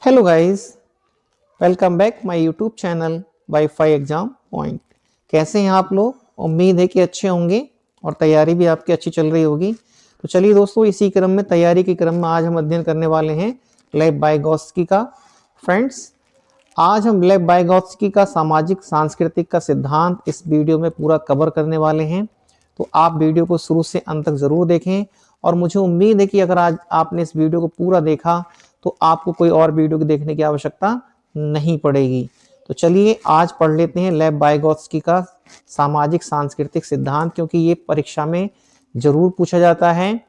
Hello guys, welcome back my YouTube channel wifi exam point. कैसे हैं आप लोग? उम्मीद है कि अच्छे होंगे और तैयारी भी आपकी अच्छी चल रही होगी। तो चलिए दोस्तों, इसी क्रम में तैयारी के क्रम में आज हम अध्ययन करने वाले हैं लेव वाइगोत्स्की का। फ्रेंड्स, आज हम लेव वाइगोत्स्की का सामाजिक सांस्कृतिक का सिद्धांत इस वीडियो में पूरा कवर करने वाले हैं। तो आप वीडियो को शुरू से अंत तक जरूर देखें और मुझे उम्मीद है कि अगर आज आपने इस वीडियो को पूरा देखा तो आपको कोई और वीडियो देखने की आवश्यकता नहीं पड़ेगी। तो चलिए आज पढ़ लेते हैं लेव वाइगोत्स्की का सामाजिक सांस्कृतिक सिद्धांत, क्योंकि ये परीक्षा में जरूर पूछा जाता है।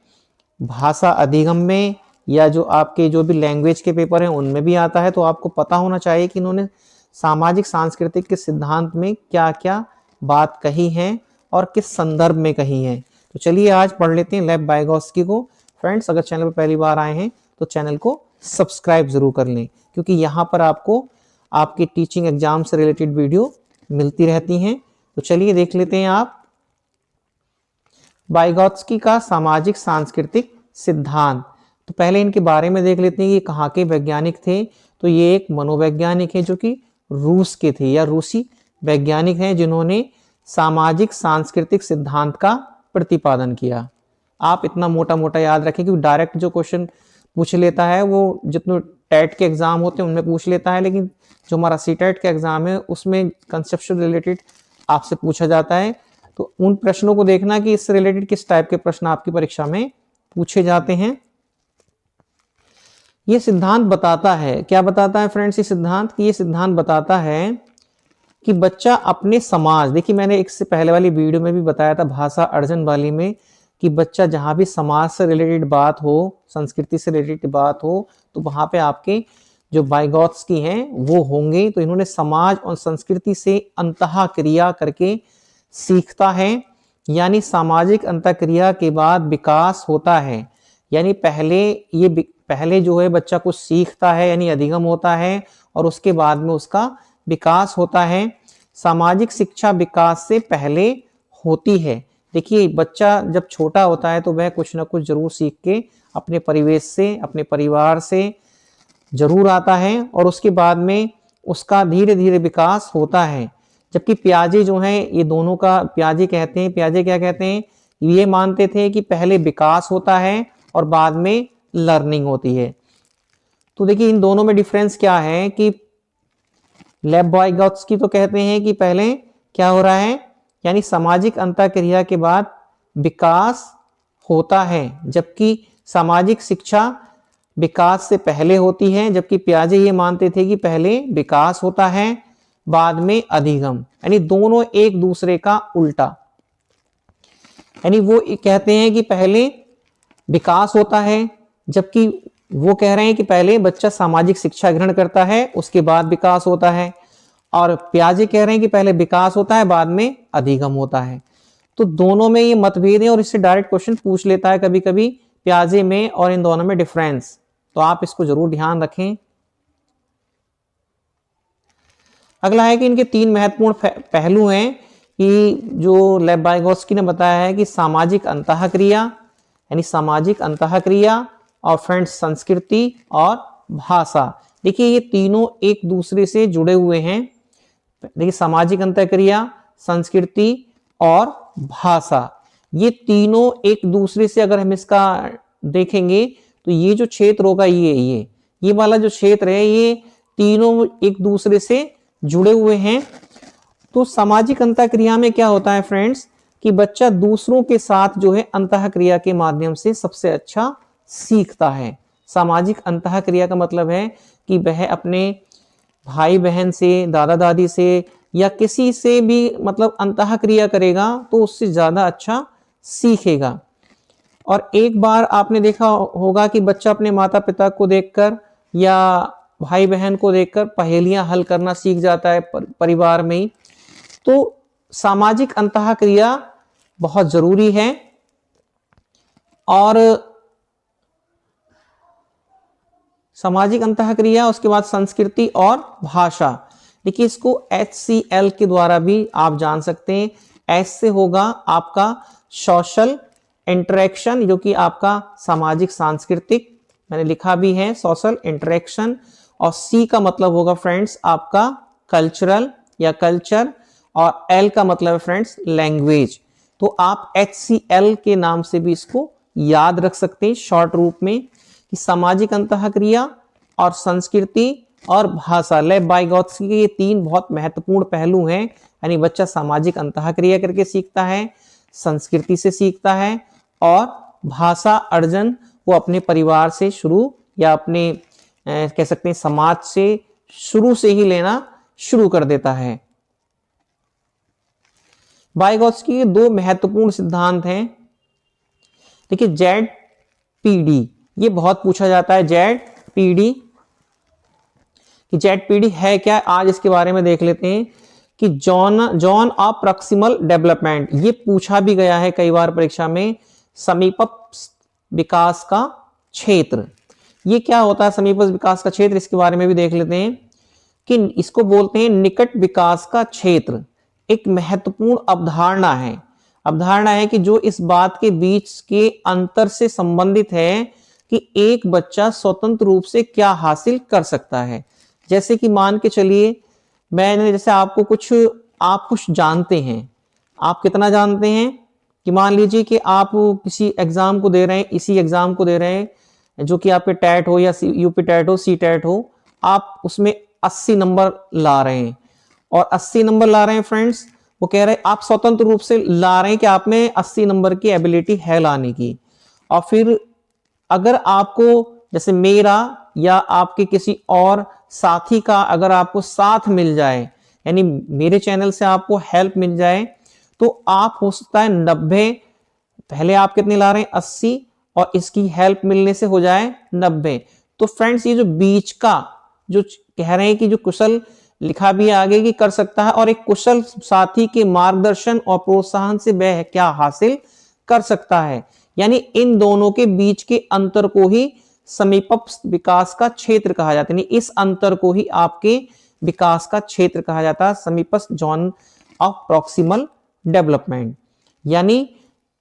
भाषा अधिगम में या जो आपके जो भी लैंग्वेज के पेपर हैं उनमें भी आता है। तो आपको पता होना चाहिए कि इन्होंने सामाजिक सांस्कृतिक के सिद्धांत में क्या क्या बात कही है और किस संदर्भ में कही है। तो चलिए आज पढ़ लेते हैं लेव वाइगोत्स्की को। फ्रेंड्स, अगर चैनल पर पहली बार आए हैं तो चैनल को सब्सक्राइब जरूर कर लें, क्योंकि यहाँ पर आपको आपके टीचिंग एग्जाम से रिलेटेड वीडियो मिलती रहती हैं। तो चलिए देख लेते हैं आप वाइगोत्स्की का सामाजिक सांस्कृतिक सिद्धांत। तो पहले इनके बारे में देख लेते हैं कि कहाँ के वैज्ञानिक थे। तो ये एक मनोवैज्ञानिक है जो कि रूस के थे या रूसी वैज्ञानिक हैं जिन्होंने सामाजिक सांस्कृतिक सिद्धांत का प्रतिपादन किया। आप इतना मोटा मोटा याद रखें कि डायरेक्ट जो क्वेश्चन पूछ लेता है वो जितने टेट के एग्जाम होते हैं उनमें पूछ लेता है, लेकिन जो हमारा सीटेट का एग्जाम है उसमें कंसेप्चुअल रिलेटेड आपसे पूछा जाता है। तो उन प्रश्नों को देखना कि इससे रिलेटेड किस टाइप के प्रश्न आपकी परीक्षा में पूछे जाते हैं। ये सिद्धांत बताता है, क्या बताता है फ्रेंड्स ये सिद्धांत? कि ये सिद्धांत बताता है कि बच्चा अपने समाज, देखिए मैंने इससे पहले वाली वीडियो में भी बताया था भाषा अर्जन वाली में, कि बच्चा जहां भी समाज से रिलेटेड बात हो, संस्कृति से रिलेटेड बात हो, तो वहां पे आपके जो वाइगोत्स्की हैं वो होंगे। तो इन्होंने समाज और संस्कृति से अंतःक्रिया करके सीखता है, यानी सामाजिक अंतःक्रिया के बाद विकास होता है। यानी पहले जो है बच्चा कुछ सीखता है यानी अधिगम होता है और उसके बाद में उसका विकास होता है। सामाजिक शिक्षा विकास से पहले होती है। देखिए बच्चा जब छोटा होता है तो वह कुछ ना कुछ जरूर सीख के अपने परिवेश से, अपने परिवार से जरूर आता है और उसके बाद में उसका धीरे धीरे विकास होता है। जबकि पियाजे जो हैं, ये दोनों का पियाजे कहते हैं, पियाजे क्या कहते हैं, ये मानते थे कि पहले विकास होता है और बाद में लर्निंग होती है। तो देखिए इन दोनों में डिफरेंस क्या है कि लेव वाइगोत्स्की तो कहते हैं कि पहले क्या हो रहा है, यानी सामाजिक अंतःक्रिया के बाद विकास होता है, जबकि सामाजिक शिक्षा विकास से पहले होती है। जबकि पियाजे ये मानते थे कि पहले विकास होता है बाद में अधिगम, यानी दोनों एक दूसरे का उल्टा। यानी वो कहते हैं कि पहले विकास होता है, जबकि वो कह रहे हैं कि पहले बच्चा सामाजिक शिक्षा ग्रहण करता है उसके बाद विकास होता है। और पियाजे कह रहे हैं कि पहले विकास होता है बाद में अधिगम होता है। तो दोनों में ये मतभेद है और इससे डायरेक्ट क्वेश्चन पूछ लेता है कभी कभी पियाजे में और इन दोनों में डिफरेंस। तो आप इसको जरूर ध्यान रखें। अगला है कि इनके तीन महत्वपूर्ण पहलू हैं कि जो लेव वाइगोत्स्की ने बताया है कि सामाजिक अंतःक्रिया, यानी सामाजिक अंतःक्रिया, और फ्रेंड्स संस्कृति और भाषा। देखिए ये तीनों एक दूसरे से जुड़े हुए हैं। देखिए सामाजिक अंतःक्रिया, संस्कृति और भाषा, ये तीनों एक दूसरे से अगर हम इसका देखेंगे तो ये जो क्षेत्र होगा ये वाला जो क्षेत्र है ये तीनों एक दूसरे से जुड़े हुए हैं। तो सामाजिक अंतःक्रिया में क्या होता है फ्रेंड्स कि बच्चा दूसरों के साथ जो है अंतःक्रिया के माध्यम से सबसे अच्छा सीखता है। सामाजिक अंतःक्रिया का मतलब है कि वह अपने भाई बहन से, दादा दादी से या किसी से भी मतलब अंतःक्रिया करेगा तो उससे ज्यादा अच्छा सीखेगा। और एक बार आपने देखा होगा कि बच्चा अपने माता पिता को देखकर या भाई बहन को देखकर पहेलियां हल करना सीख जाता है परिवार में ही। तो सामाजिक अंतःक्रिया बहुत जरूरी है। और सामाजिक अंतःक्रिया, उसके बाद संस्कृति और भाषा। देखिए इसको HCL के द्वारा भी आप जान सकते हैं। एस से होगा आपका सोशल इंटरेक्शन, जो कि आपका सामाजिक सांस्कृतिक, मैंने लिखा भी है सोशल इंटरेक्शन, और सी का मतलब होगा फ्रेंड्स आपका कल्चरल या कल्चर, और एल का मतलब है फ्रेंड्स लैंग्वेज। तो आप HCL के नाम से भी इसको याद रख सकते हैं शॉर्ट रूप में, कि सामाजिक अंतःक्रिया और संस्कृति और भाषा। लेव वाइगोत्स्की के ये 3 बहुत महत्वपूर्ण पहलू हैं। यानी बच्चा सामाजिक अंतःक्रिया करके सीखता है, संस्कृति से सीखता है, और भाषा अर्जन वो अपने परिवार से शुरू या अपने कह सकते हैं समाज से शुरू से ही लेना शुरू कर देता है। वाइगोत्स्की के 2 महत्वपूर्ण सिद्धांत हैं। देखिए ZPD, ये बहुत पूछा जाता है ZPD, कि ZPD है क्या, आज इसके बारे में देख लेते हैं। कि जोन ऑफ प्रॉक्सिमल डेवलपमेंट, ये पूछा भी गया है कई बार परीक्षा में। समीपस्थ विकास का क्षेत्र, ये क्या होता है समीपस्थ विकास का क्षेत्र, इसके बारे में भी देख लेते हैं। कि इसको बोलते हैं निकट विकास का क्षेत्र। एक महत्वपूर्ण अवधारणा है कि जो इस बात के बीच के अंतर से संबंधित है कि एक बच्चा स्वतंत्र रूप से क्या हासिल कर सकता है। जैसे कि मान के चलिए, मैंने जैसे आप कुछ जानते हैं, आप कितना जानते हैं, कि मान लीजिए कि आप किसी एग्जाम को दे रहे हैं, इसी एग्जाम को दे रहे हैं जो कि आपके टैट हो या यूपी टैट हो, सी टैट हो, आप उसमें 80 नंबर ला रहे हैं, और 80 नंबर ला रहे हैं फ्रेंड्स, वो कह रहे हैं आप स्वतंत्र रूप से ला रहे हैं कि आप में 80 नंबर की एबिलिटी है लाने की। और फिर अगर आपको जैसे मेरा या आपके किसी और साथी का अगर आपको साथ मिल जाए, यानी मेरे चैनल से आपको हेल्प मिल जाए, तो आप हो सकता है 90, पहले आप कितने ला रहे हैं 80, और इसकी हेल्प मिलने से हो जाए 90। तो फ्रेंड्स ये जो बीच का जो कह रहे हैं कि जो कुशल, लिखा भी आगे कि कर सकता है, और एक कुशल साथी के मार्गदर्शन और प्रोत्साहन से वह क्या हासिल कर सकता है, यानी इन दोनों के बीच के अंतर को ही समीपस्थ विकास का क्षेत्र कहा जाता है। यानी इस अंतर को ही आपके विकास का क्षेत्र कहा जाता है, समीपस्थ जोन ऑफ प्रॉक्सिमल डेवलपमेंट। यानी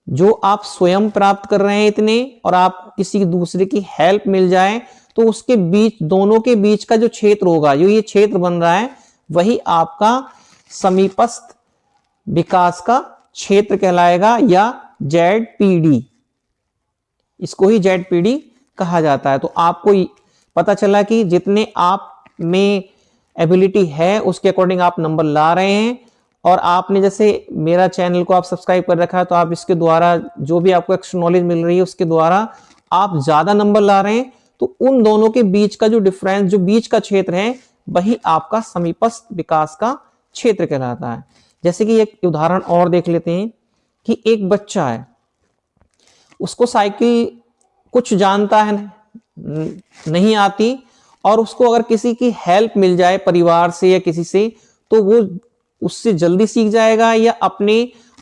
जो आप स्वयं प्राप्त कर रहे हैं इतने, और आप किसी दूसरे की हेल्प मिल जाए, तो उसके बीच, दोनों के बीच का जो क्षेत्र होगा, जो ये क्षेत्र बन रहा है, वही आपका समीपस्थ विकास का क्षेत्र कहलाएगा, या ZPD, इसको ही ZPD कहा जाता है। तो आपको पता चला कि जितने आप में एबिलिटी है उसके अकॉर्डिंग आप नंबर ला रहे हैं, और आपने जैसे मेरा चैनल को आप सब्सक्राइब कर रखा है, तो आप इसके द्वारा जो भी आपको एक्स्ट्रा नॉलेज मिल रही है उसके द्वारा आप ज्यादा नंबर ला रहे हैं। तो उन दोनों के बीच का जो डिफरेंस, जो बीच का क्षेत्र है, वही आपका समीपस्थ विकास का क्षेत्र कहलाता है। जैसे कि एक उदाहरण और देख लेते हैं, कि एक बच्चा है, उसको साइकिल कुछ जानता है नहीं आती, और उसको अगर किसी की हेल्प मिल जाए परिवार से या किसी से, तो वो उससे जल्दी सीख जाएगा या अपने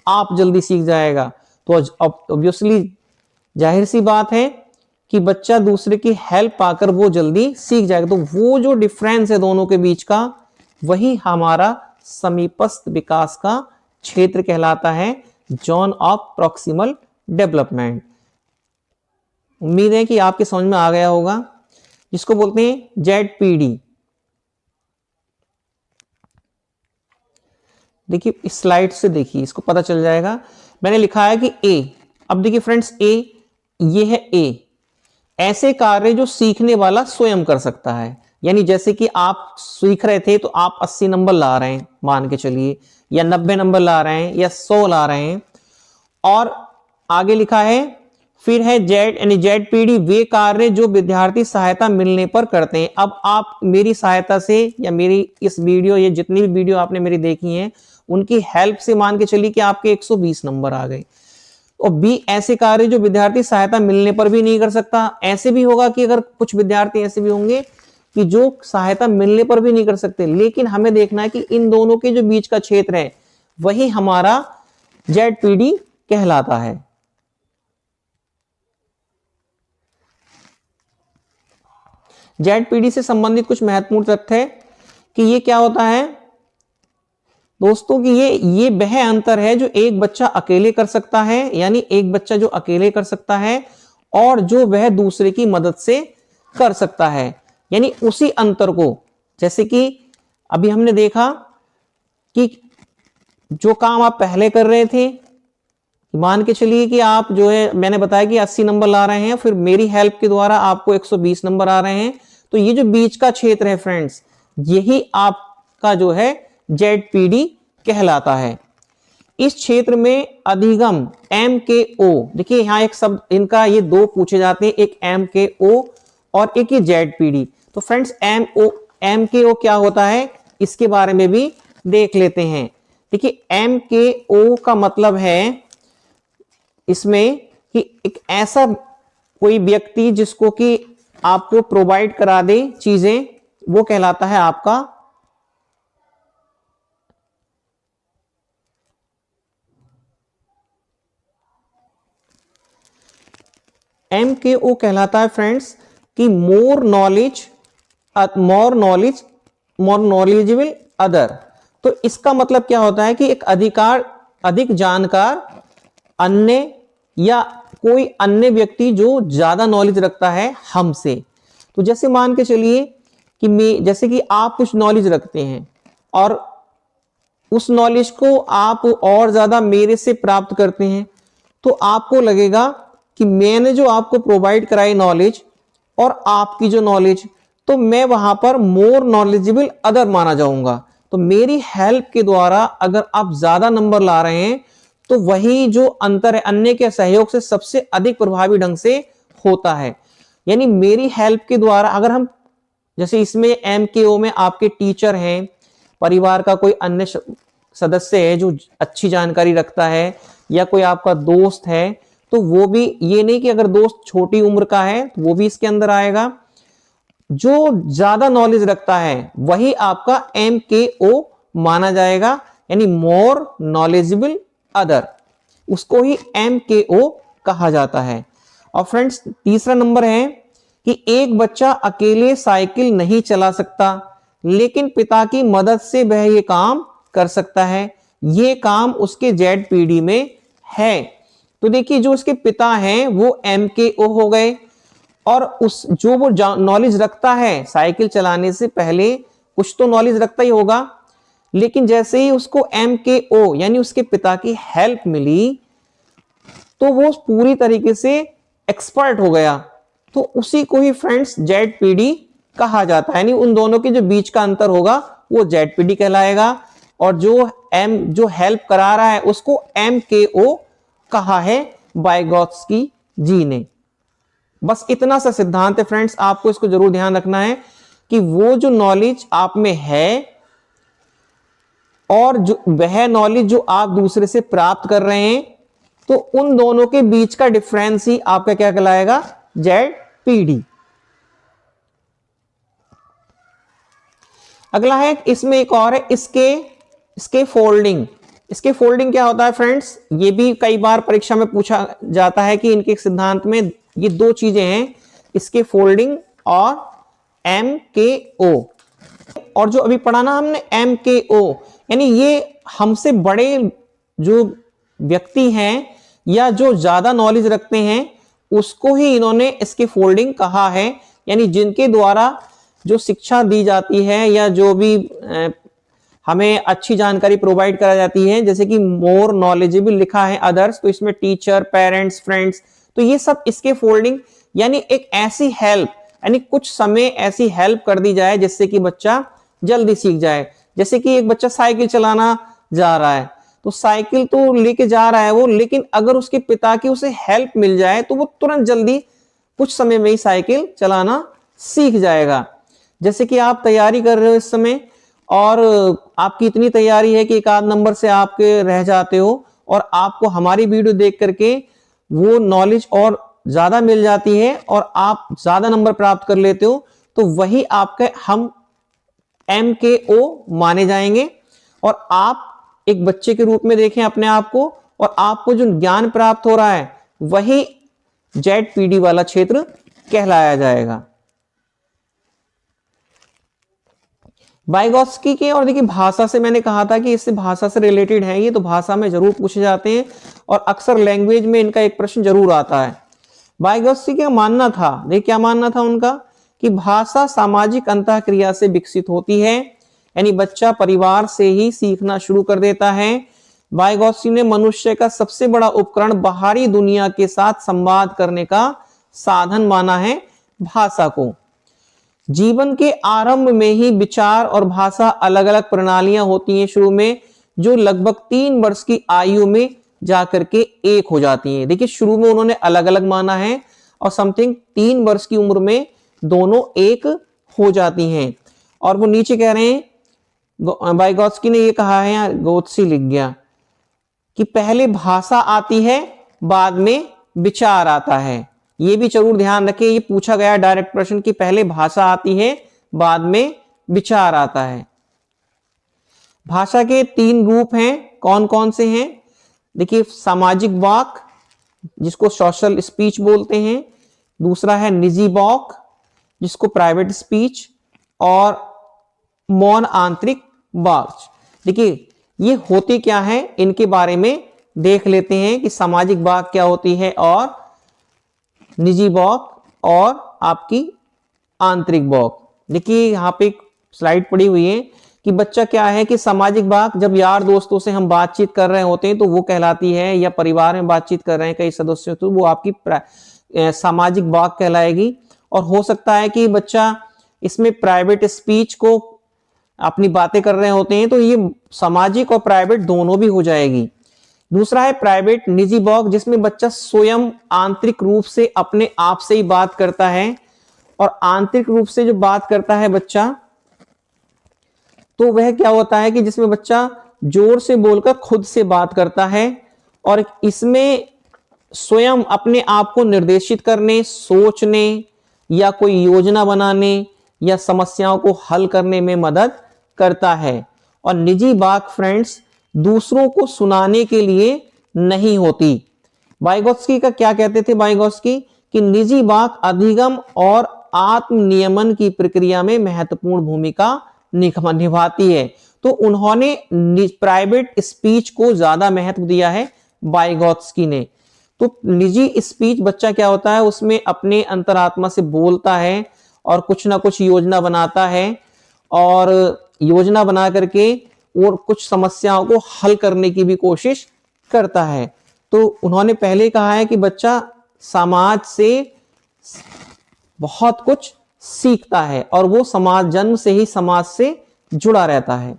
आप जल्दी सीख जाएगा। तो ऑब्वियसली जाहिर सी बात है कि बच्चा दूसरे की हेल्प पाकर वो जल्दी सीख जाएगा। तो वो जो डिफरेंस है दोनों के बीच का, वही हमारा समीपस्थ विकास का क्षेत्र कहलाता है, जोन ऑफ प्रॉक्सिमल डेवलपमेंट। उम्मीद है कि आपके समझ में आ गया होगा, जिसको बोलते हैं ZPD। देखिए इस स्लाइड से देखिए, इसको पता चल जाएगा। मैंने लिखा है कि A, अब देखिए फ्रेंड्स A, ये है A, ऐसे कार्य जो सीखने वाला स्वयं कर सकता है। यानी जैसे कि आप सीख रहे थे, तो आप 80 नंबर ला रहे हैं मान के चलिए, या 90 नंबर ला रहे हैं, या 100 ला रहे हैं, और आगे लिखा है फिर है ZPD, वे कार्य जो विद्यार्थी सहायता मिलने पर करते हैं। अब आप मेरी सहायता से, या मेरी इस वीडियो, ये जितनी भी वीडियो आपने मेरी देखी हैं, उनकी हेल्प से मान के चलिए कि आपके 120 नंबर आ गए। और B, ऐसे कार्य जो विद्यार्थी सहायता मिलने पर भी नहीं कर सकता। ऐसे भी होगा कि अगर कुछ विद्यार्थी ऐसे भी होंगे कि जो सहायता मिलने पर भी नहीं कर सकते, लेकिन हमें देखना है कि इन दोनों के जो बीच का क्षेत्र है, वही हमारा ZPD कहलाता है। ZPD से संबंधित कुछ महत्वपूर्ण तथ्य है कि ये क्या होता है दोस्तों, कि ये वह अंतर है जो एक बच्चा अकेले कर सकता है, यानी एक बच्चा जो अकेले कर सकता है, और जो वह दूसरे की मदद से कर सकता है। यानी उसी अंतर को, जैसे कि अभी हमने देखा कि जो काम आप पहले कर रहे थे, मान के चलिए कि आप जो है, मैंने बताया कि 80 नंबर ला रहे हैं, फिर मेरी हेल्प के द्वारा आपको 120 नंबर आ रहे हैं, तो ये जो बीच का क्षेत्र है फ्रेंड्स, यही आपका जो है ZPD कहलाता है। इस क्षेत्र में अधिगम MKO, देखिए यहां एक शब्द, इनका ये दो पूछे जाते हैं, एक MKO और एक ये ZPD। तो फ्रेंड्स MKO क्या होता है, इसके बारे में भी देख लेते हैं। देखिए MKO का मतलब है इसमें कि एक ऐसा कोई व्यक्ति जिसको कि आपको प्रोवाइड करा दे चीजें, वो कहलाता है आपका MKO कहलाता है फ्रेंड्स कि मोर नॉलेजेबल अदर। तो इसका मतलब क्या होता है कि एक अधिक जानकार अन्य या कोई अन्य व्यक्ति जो ज्यादा नॉलेज रखता है हमसे। तो जैसे मान के चलिए कि जैसे कि आप कुछ नॉलेज रखते हैं और उस नॉलेज को आप और ज्यादा मेरे से प्राप्त करते हैं, तो आपको लगेगा कि मैंने जो आपको प्रोवाइड कराई नॉलेज और आपकी जो नॉलेज, तो मैं वहां पर मोर नॉलेजेबल अदर माना जाऊंगा। तो मेरी हेल्प के द्वारा अगर आप ज्यादा नंबर ला रहे हैं, तो वही जो अंतर है अन्य के सहयोग से सबसे अधिक प्रभावी ढंग से होता है। यानी मेरी हेल्प के द्वारा, अगर हम जैसे इसमें MKO में आपके टीचर हैं, परिवार का कोई अन्य सदस्य है जो अच्छी जानकारी रखता है, या कोई आपका दोस्त है, तो वो भी, ये नहीं कि अगर दोस्त छोटी उम्र का है तो वो भी इसके अंदर आएगा। जो ज्यादा नॉलेज रखता है वही आपका MKO माना जाएगा, यानी मोर नॉलेजेबल अदर, उसको ही MKO कहा जाता है। और फ्रेंड्स तीसरा नंबर है कि एक बच्चा अकेले साइकिल नहीं चला सकता, लेकिन पिता की मदद से वह ये काम कर सकता है। ये काम उसके ZPD में है। तो देखिए जो उसके पिता हैं वो MKO हो गए, और उस जो वो नॉलेज रखता है साइकिल चलाने से पहले कुछ तो नॉलेज रखता ही होगा, लेकिन जैसे ही उसको MKO यानी उसके पिता की हेल्प मिली, तो वो पूरी तरीके से एक्सपर्ट हो गया। तो उसी को ही फ्रेंड्स ZPD कहा जाता है। यानी उन दोनों के जो बीच का अंतर होगा वो ZPD कहलाएगा, और जो हेल्प करा रहा है उसको MKO कहा है वाइगोत्स्की जी ने। बस इतना सा सिद्धांत है फ्रेंड्स, आपको इसको जरूर ध्यान रखना है कि वो जो नॉलेज आप में है और जो वह नॉलेज जो आप दूसरे से प्राप्त कर रहे हैं, तो उन दोनों के बीच का डिफरेंस ही आपका क्या कहलाएगा, ZPD। अगला है, इसमें एक और है इसके फोल्डिंग। इसके फोल्डिंग क्या होता है फ्रेंड्स, ये भी कई बार परीक्षा में पूछा जाता है कि इनके सिद्धांत में ये दो चीजें हैं, इसके फोल्डिंग और MKO। और जो अभी पढ़ा ना हमने MKO, यानी ये हमसे बड़े जो व्यक्ति हैं या जो ज्यादा नॉलेज रखते हैं उसको ही इन्होंने इसके फोल्डिंग कहा है। यानी जिनके द्वारा जो शिक्षा दी जाती है या जो भी हमें अच्छी जानकारी प्रोवाइड करा जाती है, जैसे कि मोर नॉलेजेबल लिखा है अदर्स, तो इसमें टीचर, पेरेंट्स, फ्रेंड्स, तो ये सब इसके फोल्डिंग। यानी एक ऐसी हेल्प, यानी कुछ समय ऐसी हेल्प कर दी जाए जिससे कि बच्चा जल्दी सीख जाए। जैसे कि एक बच्चा साइकिल चलाना जा रहा है, तो साइकिल तो लेके जा रहा है वो, लेकिन अगर उसके पिता की उसे हेल्प मिल जाए तो वो तुरंत जल्दी कुछ समय में ही साइकिल चलाना सीख जाएगा। जैसे कि आप तैयारी कर रहे हो इस समय, और आपकी इतनी तैयारी है कि एक आध नंबर से आपके रह जाते हो, और आपको हमारी वीडियो देख करके वो नॉलेज और ज्यादा मिल जाती है और आप ज्यादा नंबर प्राप्त कर लेते हो, तो वही आपके हम MKO माने जाएंगे। और आप एक बच्चे के रूप में देखें अपने आप को, और आपको जो ज्ञान प्राप्त हो रहा है वही ZPD वाला क्षेत्र कहलाया जाएगा। वाइगोत्स्की के, और देखिए भाषा से मैंने कहा था कि इससे भाषा से रिलेटेड है ये, तो भाषा में जरूर पूछे जाते हैं और अक्सर लैंग्वेज में इनका एक प्रश्न जरूर आता है। वाइगोत्स्की का मानना था, देखिए क्या मानना था उनका, कि भाषा सामाजिक अंतःक्रिया से विकसित होती है, यानी बच्चा परिवार से ही सीखना शुरू कर देता है। वाइगोत्स्की ने मनुष्य का सबसे बड़ा उपकरण बाहरी दुनिया के साथ संवाद करने का साधन माना है भाषा को। जीवन के आरंभ में ही विचार और भाषा अलग अलग प्रणालियां होती हैं शुरू में, जो लगभग 3 वर्ष की आयु में जाकर के एक हो जाती हैं। देखिए शुरू में उन्होंने अलग अलग माना है और समथिंग 3 वर्ष की उम्र में दोनों एक हो जाती हैं। और वो नीचे कह रहे हैं, वाइगोत्स्की ने ये कहा है, यहाँ गोत्सी लिख गया कि पहले भाषा आती है बाद में विचार आता है। ये भी जरूर ध्यान रखें, ये पूछा गया डायरेक्ट प्रश्न कि पहले भाषा आती है बाद में विचार आता है। भाषा के 3 रूप हैं, कौन कौन से हैं? देखिए सामाजिक वाक जिसको सोशल स्पीच बोलते हैं, दूसरा है निजी वाक जिसको प्राइवेट स्पीच, और मौन आंतरिक वाक। देखिए ये होते क्या है, इनके बारे में देख लेते हैं कि सामाजिक वाक क्या होती है और निजी वाक और आपकी आंतरिक वाक। देखिए यहाँ पे एक स्लाइड पड़ी हुई है कि बच्चा क्या है कि सामाजिक वाक जब यार दोस्तों से हम बातचीत कर रहे होते हैं तो वो कहलाती है, या परिवार में बातचीत कर रहे हैं कई सदस्यों तो वो आपकी सामाजिक वाक कहलाएगी। और हो सकता है कि बच्चा इसमें प्राइवेट स्पीच को अपनी बातें कर रहे होते हैं तो ये सामाजिक और प्राइवेट दोनों भी हो जाएगी। दूसरा है प्राइवेट निजी वाक जिसमें बच्चा स्वयं आंतरिक रूप से अपने आप से ही बात करता है, और आंतरिक रूप से जो बात करता है बच्चा तो वह क्या होता है कि जिसमें बच्चा जोर से बोलकर खुद से बात करता है, और इसमें स्वयं अपने आप को निर्देशित करने, सोचने या कोई योजना बनाने या समस्याओं को हल करने में मदद करता है। और निजी वाक फ्रेंड्स दूसरों को सुनाने के लिए नहीं होती। वाइगोत्स्की का क्या कहते थे वाइगोत्स्की कि निजी वाक अधिगम और आत्मनियमन की प्रक्रिया में महत्वपूर्ण भूमिका निभाती है। तो उन्होंने प्राइवेट स्पीच को ज्यादा महत्व दिया है वाइगोत्स्की ने। तो निजी स्पीच बच्चा क्या होता है, उसमें अपने अंतरात्मा से बोलता है और कुछ ना कुछ योजना बनाता है, और योजना बना करके और कुछ समस्याओं को हल करने की भी कोशिश करता है। तो उन्होंने पहले कहा है कि बच्चा समाज से बहुत कुछ सीखता है और वो समाज जन्म से ही समाज से जुड़ा रहता है।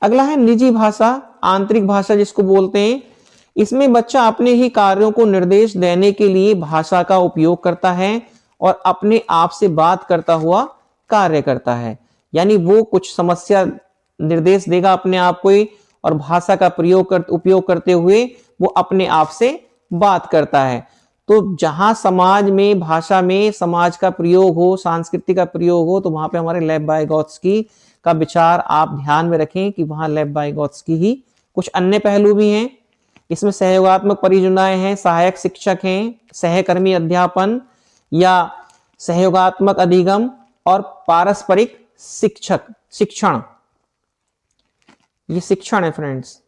अगला है निजी भाषा, आंतरिक भाषा जिसको बोलते हैं। इसमें बच्चा अपने ही कार्यों को निर्देश देने के लिए भाषा का उपयोग करता है और अपने आप से बात करता हुआ कार्य करता है। यानी वो कुछ समस्या निर्देश देगा अपने आप को ही, और भाषा का उपयोग करते हुए वो अपने आप से बात करता है। तो जहां समाज में, भाषा में समाज का प्रयोग हो, संस्कृति का प्रयोग हो, तो वहां पे हमारे लेव वाइगोत्स्की का विचार आप ध्यान में रखें कि वहां लेव वाइगोत्स्की ही। कुछ अन्य पहलू भी हैं इसमें, सहयोगात्मक परियोजनाएं हैं, सहायक शिक्षक हैं, सहकर्मी अध्यापन या सहयोगात्मक अधिगम, और पारस्परिक शिक्षण। ये शिक्षण है फ्रेंड्स,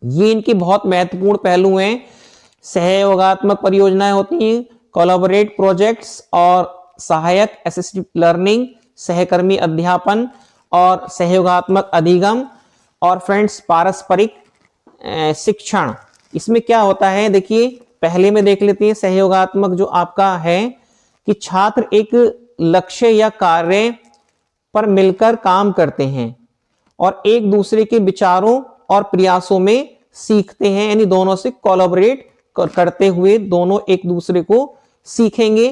ये इनके बहुत महत्वपूर्ण पहलू हैं। सहयोगात्मक परियोजनाएं होती हैं, कोलैबोरेट प्रोजेक्ट्स, और सहायक असिस्टिव लर्निंग, सहकर्मी अध्यापन और सहयोगात्मक अधिगम, और फ्रेंड्स पारस्परिक शिक्षण। इसमें क्या होता है, देखिए पहले में देख लेते हैं। सहयोगात्मक जो आपका है कि छात्र एक लक्ष्य या कार्य पर मिलकर काम करते हैं और एक दूसरे के विचारों और प्रयासों में सीखते हैं, यानी दोनों से कोलैबोरेट करते हुए दोनों एक दूसरे को सीखेंगे।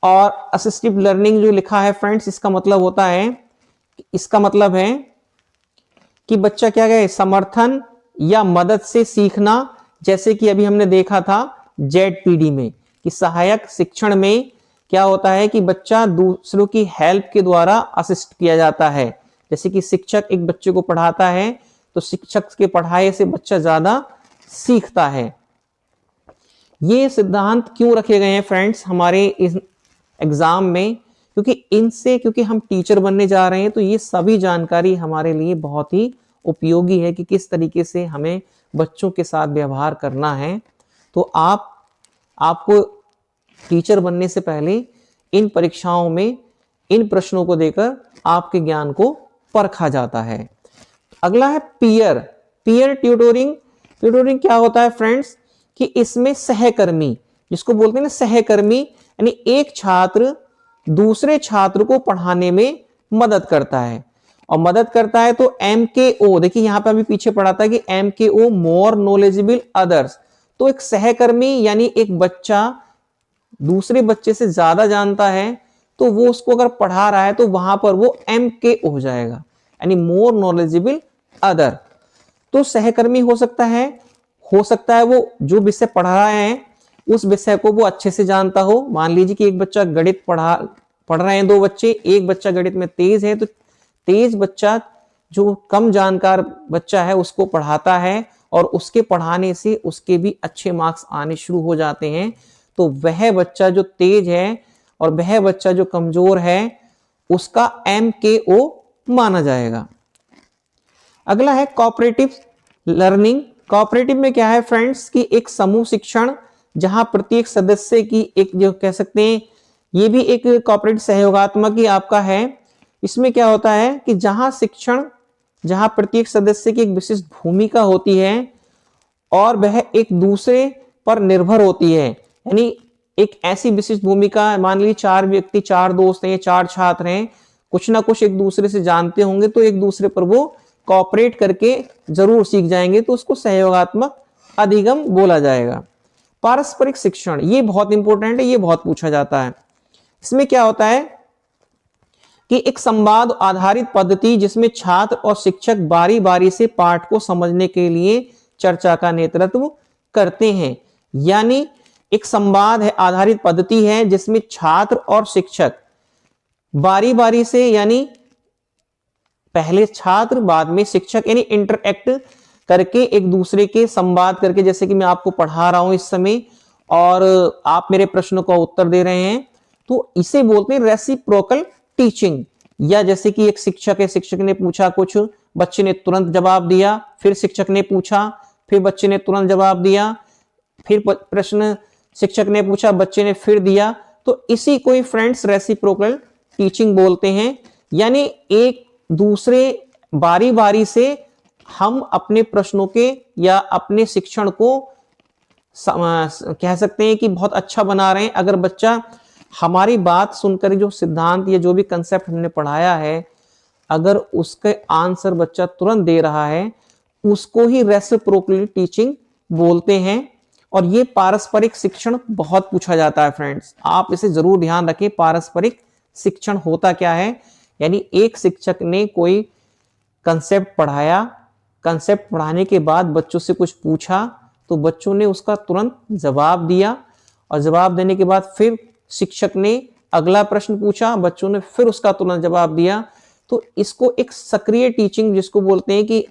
और असिस्टिव लर्निंग जो लिखा है फ्रेंड्स, इसका मतलब होता है, इसका मतलब है कि बच्चा क्या कहे, समर्थन या मदद से सीखना। जैसे कि अभी हमने देखा था ZPD में कि सहायक शिक्षण में क्या होता है कि बच्चा दूसरों की हेल्प के द्वारा असिस्ट किया जाता है। जैसे कि शिक्षक एक बच्चे को पढ़ाता है तो शिक्षक के पढ़ाई से बच्चा ज्यादा सीखता है। ये सिद्धांत क्यों रखे गए हैं फ्रेंड्स हमारे इस एग्जाम में, क्योंकि हम टीचर बनने जा रहे हैं, तो ये सभी जानकारी हमारे लिए बहुत ही उपयोगी है कि किस तरीके से हमें बच्चों के साथ व्यवहार करना है। तो आपको टीचर बनने से पहले इन परीक्षाओं में इन प्रश्नों को देकर आपके ज्ञान को परखा जाता है। अगला है पीयर ट्यूटोरिंग। ट्यूटोरिंग क्या होता है फ्रेंड्स कि इसमें सहकर्मी, जिसको बोलते हैं ना सहकर्मी, यानी एक छात्र दूसरे छात्र को पढ़ाने में मदद करता है। और मदद करता है तो MKO, देखिए यहां पे अभी पीछे पढ़ा था कि MKO मोर नॉलेजेबल अदर्स। तो एक सहकर्मी यानी एक बच्चा दूसरे बच्चे से ज्यादा जानता है तो वो उसको अगर पढ़ा रहा है तो वहां पर वो MKO हो जाएगा, यानी मोर नॉलेजेबल अदर। तो सहकर्मी हो सकता है वो जो विषय पढ़ रहा है उस विषय को वो अच्छे से जानता हो। मान लीजिए कि एक बच्चा गणित पढ़ रहे हैं, दो बच्चे, एक बच्चा गणित में तेज है तो तेज बच्चा जो कम जानकार बच्चा है उसको पढ़ाता है और उसके पढ़ाने से उसके भी अच्छे मार्क्स आने शुरू हो जाते हैं। तो वह बच्चा जो तेज है और वह बच्चा जो कमजोर है उसका MKO माना जाएगा। अगला है कोऑपरेटिव लर्निंग। कोऑपरेटिव में क्या है फ्रेंड्स कि एक समूह शिक्षण, जहां प्रत्येक सदस्य की एक जो कह सकते हैं ये भी एक कोऑपरेटिव सहयोगात्मक ही आपका है। इसमें क्या होता है कि जहां प्रत्येक सदस्य की एक विशिष्ट भूमिका होती है और वह एक दूसरे पर निर्भर होती है, यानी एक ऐसी विशिष्ट भूमिका, मान लीजिए 4 व्यक्ति, 4 दोस्त हैं, 4 छात्र हैं, कुछ ना कुछ एक दूसरे से जानते होंगे तो एक दूसरे पर वो कोऑपरेट करके जरूर सीख जाएंगे, तो उसको सहयोगात्मक अधिगम बोला जाएगा। पारस्परिक शिक्षण, ये बहुत इंपॉर्टेंट है, ये बहुत पूछा जाता है। इसमें क्या होता है कि एक संवाद आधारित पद्धति जिसमें छात्र और शिक्षक बारी बारी से पाठ को समझने के लिए चर्चा का नेतृत्व करते हैं। यानी एक संवाद है आधारित पद्धति है जिसमें छात्र और शिक्षक बारी बारी से, यानी पहले छात्र बाद में शिक्षक, यानी इंटरएक्ट करके एक दूसरे के संवाद करके, जैसे कि मैं आपको पढ़ा रहा हूं इस समय और आप मेरे प्रश्नों का उत्तर दे रहे हैं, तो इसे बोलते हैं रेसिप्रोकल टीचिंग। या जैसे कि एक शिक्षक है, शिक्षक ने पूछा कुछ, बच्चे ने तुरंत जवाब दिया, फिर शिक्षक ने पूछा, फिर बच्चे ने तुरंत जवाब दिया, फिर प्रश्न शिक्षक ने पूछा, बच्चे ने फिर दिया, तो इसी को फ्रेंड्स रेसिप्रोकल टीचिंग बोलते हैं। यानी एक दूसरे बारी बारी से हम अपने प्रश्नों के या अपने शिक्षण को कह सकते हैं कि बहुत अच्छा बना रहे हैं। अगर बच्चा हमारी बात सुनकर जो सिद्धांत या जो भी कंसेप्ट हमने पढ़ाया है, अगर उसके आंसर बच्चा तुरंत दे रहा है, उसको ही रेसिप्रोकल टीचिंग बोलते हैं। और ये पारस्परिक शिक्षण बहुत पूछा जाता है फ्रेंड्स, आप इसे जरूर ध्यान रखें। पारस्परिक शिक्षण होता क्या है, यानी एक शिक्षक ने कोई कंसेप्ट पढ़ाया, कंसेप्ट पढ़ाने के बाद बच्चों से कुछ पूछा तो बच्चों ने उसका तुरंत जवाब दिया, और जवाब देने के बाद फिर शिक्षक ने अगला प्रश्न पूछा, बच्चों ने फिर उसका तुरंत जवाब दिया। तो इसको एक सक्रिय टीचिंग जिसको बोलते हैं, कि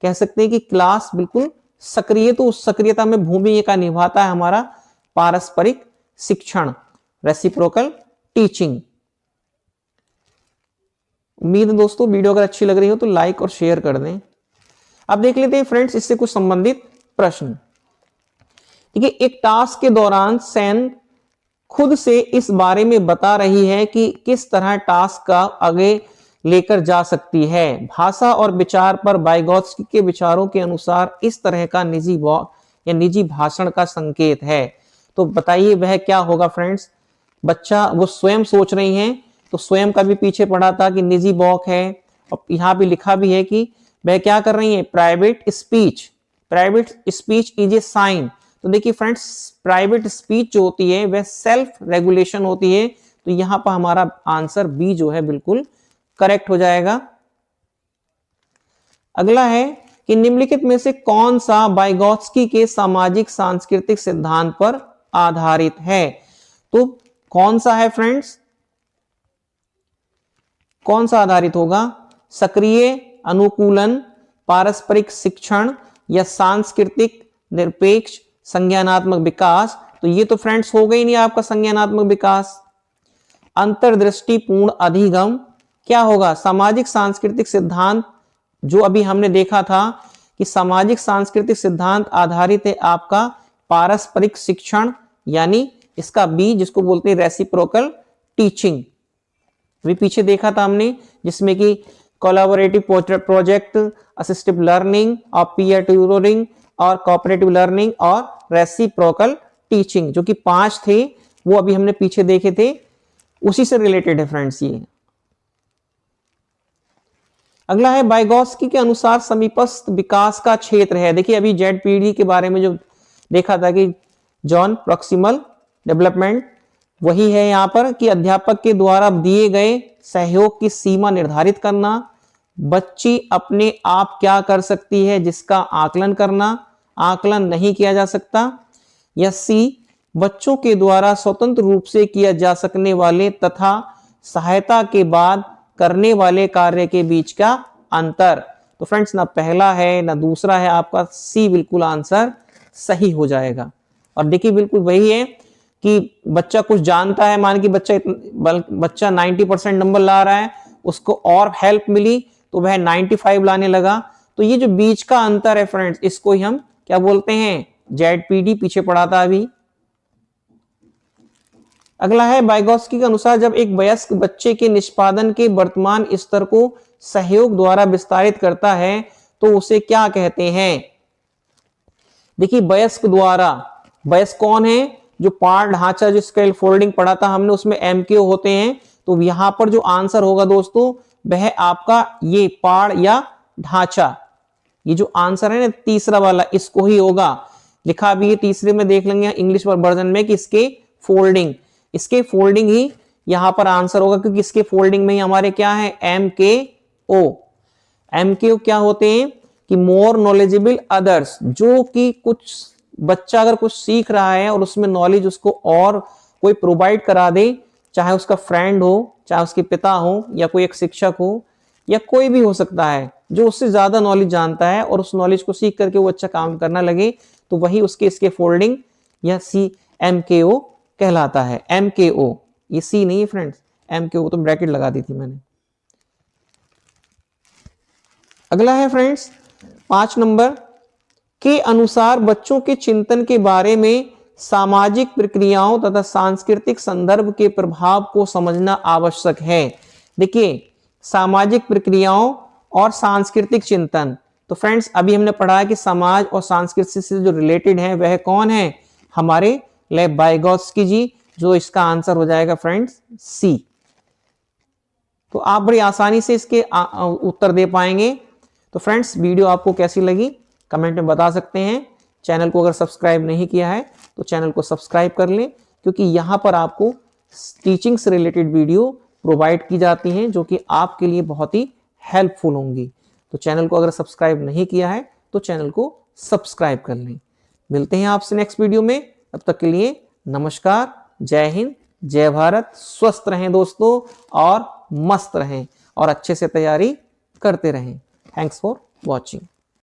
कह सकते हैं कि क्लास बिल्कुल सक्रिय, तो उस सक्रियता में भूमिका निभाता है हमारा पारस्परिक शिक्षण, रेसिप्रोकल टीचिंग। उम्मीद है दोस्तों वीडियो अगर अच्छी लग रही हो तो लाइक और शेयर कर दें। अब देख लेते हैं फ्रेंड्स इससे कुछ संबंधित प्रश्न। ठीक है, एक टास्क के दौरान सैन खुद से इस बारे में बता रही है कि किस तरह टास्क का आगे लेकर जा सकती है। भाषा और विचार पर वाइगोत्स्की के विचारों के अनुसार इस तरह का निजी वॉक या निजी भाषण का संकेत है। तो बताइए वह क्या होगा फ्रेंड्स। बच्चा वो स्वयं सोच रही हैं, तो स्वयं का भी पीछे पढ़ा था कि निजी वॉक है, और यहाँ भी लिखा भी है कि वह क्या कर रही है, private speech is a sign. तो देखिए फ्रेंड्स, प्राइवेट स्पीच जो होती है वह सेल्फ रेगुलेशन होती है, तो यहां पर हमारा आंसर बी जो है बिल्कुल करेक्ट हो जाएगा। अगला है कि निम्नलिखित में से कौन सा वाइगोत्स्की के सामाजिक सांस्कृतिक सिद्धांत पर आधारित है। तो कौन सा है फ्रेंड्स, कौन सा आधारित होगा, सक्रिय अनुकूलन, पारस्परिक शिक्षण या सांस्कृतिक निरपेक्ष संज्ञानात्मक विकास। तो ये तो फ्रेंड्स हो गई नहीं आपका संज्ञानात्मक विकास। अंतर्दृष्टिपूर्ण अधिगम क्या होगा, सामाजिक सांस्कृतिक सिद्धांत, जो अभी हमने देखा था कि सामाजिक सांस्कृतिक सिद्धांत आधारित है आपका पारस्परिक शिक्षण यानी इसका बी जिसको बोलते हैं रेसिप्रोकल टीचिंग। अभी पीछे देखा था हमने जिसमें कि कोलैबोरेटिव प्रोजेक्ट, असिस्टिव लर्निंग और पीयर ट्यूटरिंग और कोऑपरेटिव लर्निंग और रेसिप्रोकल टीचिंग, जो कि 5 थे वो अभी हमने पीछे देखे थे, उसी से रिलेटेड है फ्रेंड्स ये। अगला है वाइगोत्स्की के अनुसार समीपस्थ विकास का क्षेत्र है। देखिए अभी जेडपीडी के बारे में जो देखा था कि जॉन प्रॉक्सिमल डेवलपमेंट, वही है यहाँ पर कि अध्यापक के द्वारा दिए गए सहयोग की सीमा निर्धारित करना, बच्ची अपने आप क्या कर सकती है जिसका आकलन करना, आकलन नहीं किया जा सकता। या सी, बच्चों के द्वारा स्वतंत्र रूप से किया जा सकने वाले तथा सहायता के बाद करने वाले कार्य के बीच का अंतर। तो फ्रेंड्स ना पहला है ना दूसरा है, आपका सी बिल्कुल आंसर सही हो जाएगा। और देखिए बिल्कुल वही है कि बच्चा कुछ जानता है, मान कि बच्चा 90% नंबर ला रहा है, उसको और हेल्प मिली तो वह 95 लाने लगा। तो ये जो बीच का अंतर है फ्रेंड्स, इसको ही हम क्या बोलते हैं, जेडपीडी पीछे पढ़ा था अभी। अगला है वाइगोत्स्की के अनुसार जब एक वयस्क बच्चे के निष्पादन के वर्तमान स्तर को सहयोग द्वारा विस्तारित करता है तो उसे क्या कहते हैं। देखिए वयस्क द्वारा, वयस्क कौन है, जो पाठ ढांचा जो स्केल फोल्डिंग पढ़ा था हमने उसमें एमकेओ होते हैं। तो यहां पर जो आंसर होगा दोस्तों वह आपका ये पाठ या ढांचा, ये जो आंसर है ना तीसरा वाला, इसको ही होगा। लिखा भी है तीसरे में, देख लेंगे इंग्लिश वर्जन में कि इसके फोल्डिंग, इसके फोल्डिंग ही यहां पर आंसर होगा, क्योंकि इसके फोल्डिंग में ही हमारे क्या है, एमकेओ। एमकेओ क्या होते हैं कि मोर नॉलेजेबल अदर्स, जो कि कुछ बच्चा अगर कुछ सीख रहा है और उसमें नॉलेज उसको और कोई प्रोवाइड करा दे, चाहे उसका फ्रेंड हो, चाहे उसके पिता हो, या कोई एक शिक्षक हो, या कोई भी हो सकता है जो उससे ज्यादा नॉलेज जानता है और उस नॉलेज को सीख करके वो अच्छा काम करना लगे, तो वही उसके इसके फोल्डिंग या सी एमकेओ कहलाता है। एमकेओ, ये सी नहीं है फ्रेंड्स, एमकेओ तो ब्रैकेट लगा दी थी मैंने। अगला है फ्रेंड्स 5 नंबर के अनुसार बच्चों के चिंतन के बारे में सामाजिक प्रक्रियाओं तथा सांस्कृतिक संदर्भ के प्रभाव को समझना आवश्यक है। देखिए सामाजिक प्रक्रियाओं और सांस्कृतिक चिंतन, तो फ्रेंड्स अभी हमने पढ़ा है कि समाज और संस्कृति से जो रिलेटेड है वह कौन है, हमारे लेव वाइगोत्स्की जी, जो इसका आंसर हो जाएगा फ्रेंड्स सी। तो आप बड़ी आसानी से इसके उत्तर दे पाएंगे। तो फ्रेंड्स वीडियो आपको कैसी लगी कमेंट में बता सकते हैं। चैनल को अगर सब्सक्राइब नहीं किया है तो चैनल को सब्सक्राइब कर लें, क्योंकि यहाँ पर आपको टीचिंग से रिलेटेड वीडियो प्रोवाइड की जाती हैं जो कि आपके लिए बहुत ही हेल्पफुल होंगी। तो चैनल को अगर सब्सक्राइब नहीं किया है तो चैनल को सब्सक्राइब कर लें। मिलते हैं आपसे नेक्स्ट वीडियो में, तब तक के लिए नमस्कार, जय हिंद, जय भारत। स्वस्थ रहें दोस्तों और मस्त रहें और अच्छे से तैयारी करते रहें। Thanks for watching.